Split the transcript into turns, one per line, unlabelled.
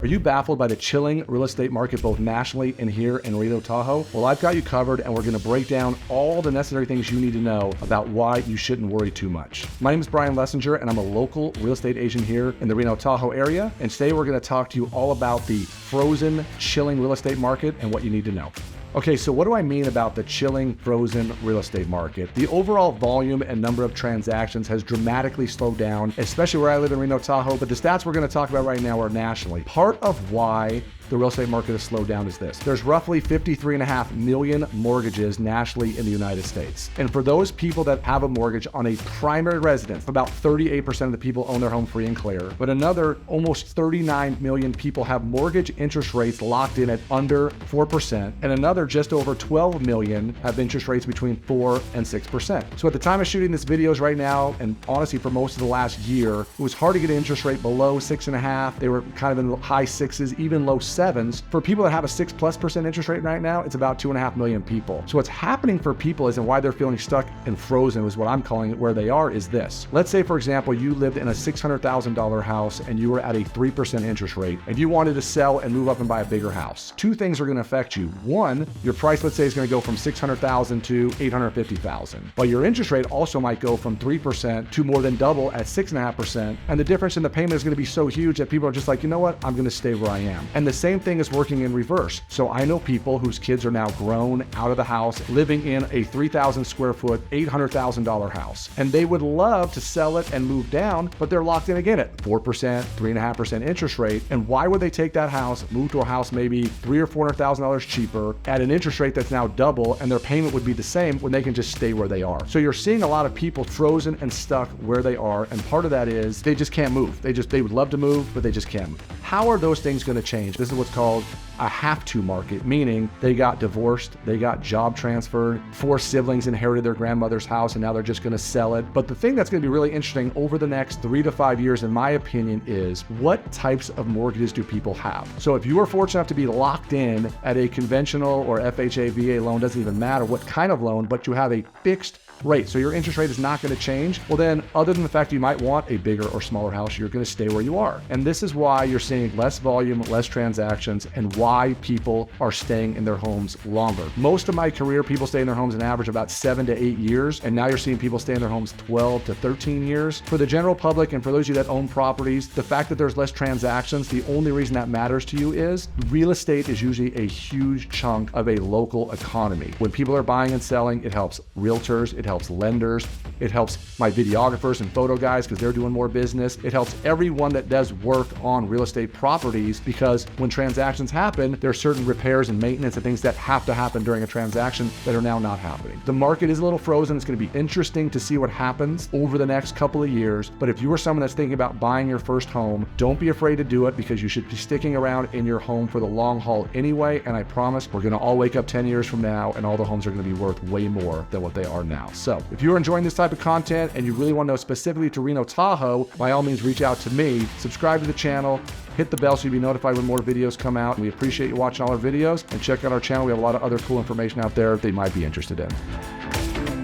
Are you baffled by the chilling real estate market both nationally and here in Reno-Tahoe? Well, I've got you covered, and we're going to break down all the necessary things you need to know about why you shouldn't worry too much. My name is Lessinger, and I'm a local real estate agent here in the Reno-Tahoe area. And today we're going to talk to you all about the frozen, chilling real estate market and what you need to know. Okay, so what do I mean about the chilling, frozen real estate market? The overall volume and number of transactions has dramatically slowed down, especially where I live in Reno-Tahoe, but the stats we're going to talk about right now are nationally. Part of why the real estate market has slowed down is this. There's roughly 53.5 million mortgages nationally in the United States. And for those people that have a mortgage on a primary residence, about 38% of the people own their home free and clear, but another almost 39 million people have mortgage interest rates locked in at under 4%, and another just over 12 million have interest rates between 4 and 6%. So at the time of shooting this videos right now, and honestly for most of the last year, it was hard to get an interest rate below 6.5. They were kind of in the high sixes, even low sevens. For people that have a 6+% interest rate right now, it's about 2.5 million people. So what's happening for people is, and why they're feeling stuck and frozen is what I'm calling it, where they are is this. Let's say, for example, you lived in a $600,000 house and you were at a 3% interest rate and you wanted to sell and move up and buy a bigger house. Two things are going to affect you. One, your price, let's say, is going to go from $600,000 to $850,000. But your interest rate also might go from 3% to more than double at 6.5%. And the difference in the payment is going to be so huge that people are just like, you know what, I'm going to stay where I am. And the same thing is working in reverse. So I know people whose kids are now grown, out of the house, living in a 3,000 square foot, $800,000 house. And they would love to sell it and move down, but they're locked in again at 4%, 3.5% interest rate. And why would they take that house, move to a house maybe $300,000 or $400,000 cheaper at an interest rate that's now double, and their payment would be the same when they can just stay where they are? So you're seeing a lot of people frozen and stuck where they are, and part of that is they just can't move. They would love to move, but they just can't move. How are those things going to change? This is what's called a have-to market, meaning they got divorced, they got job transferred, 4 siblings inherited their grandmother's house, and now they're just going to sell it. But the thing that's going to be really interesting over the next 3 to 5 years, in my opinion, is what types of mortgages do people have? So if you are fortunate enough to be locked in at a conventional or FHA, VA loan, doesn't even matter what kind of loan, but you have a fixed rate, so your interest rate is not going to change, well then, other than the fact you might want a bigger or smaller house, you're going to stay where you are. And this is why you're seeing less volume, less transactions, and why people are staying in their homes longer. Most of my career, people stay in their homes on average about 7 to 8 years, and now you're seeing people stay in their homes 12 to 13 years. For the general public and for those of you that own properties, the fact that there's less transactions, the only reason that matters to you is real estate is usually a huge chunk of a local economy. When people are buying and selling, it helps realtors, it helps lenders, it helps my videographers and photo guys because they're doing more business. It helps everyone that does work on real estate properties, because when transactions happen, there are certain repairs and maintenance and things that have to happen during a transaction that are now not happening. The market is a little frozen. It's going to be interesting to see what happens over the next couple of years. But if you are someone that's thinking about buying your first home, don't be afraid to do it, because you should be sticking around in your home for the long haul anyway. And I promise we're going to all wake up 10 years from now and all the homes are going to be worth way more than what they are now. So if you're enjoying this type of content and you really want to know specifically to Reno-Tahoe, by all means reach out to me, subscribe to the channel, hit the bell so you'll be notified when more videos come out. We appreciate you watching all our videos, and check out our channel. We have a lot of other cool information out there that you might be interested in.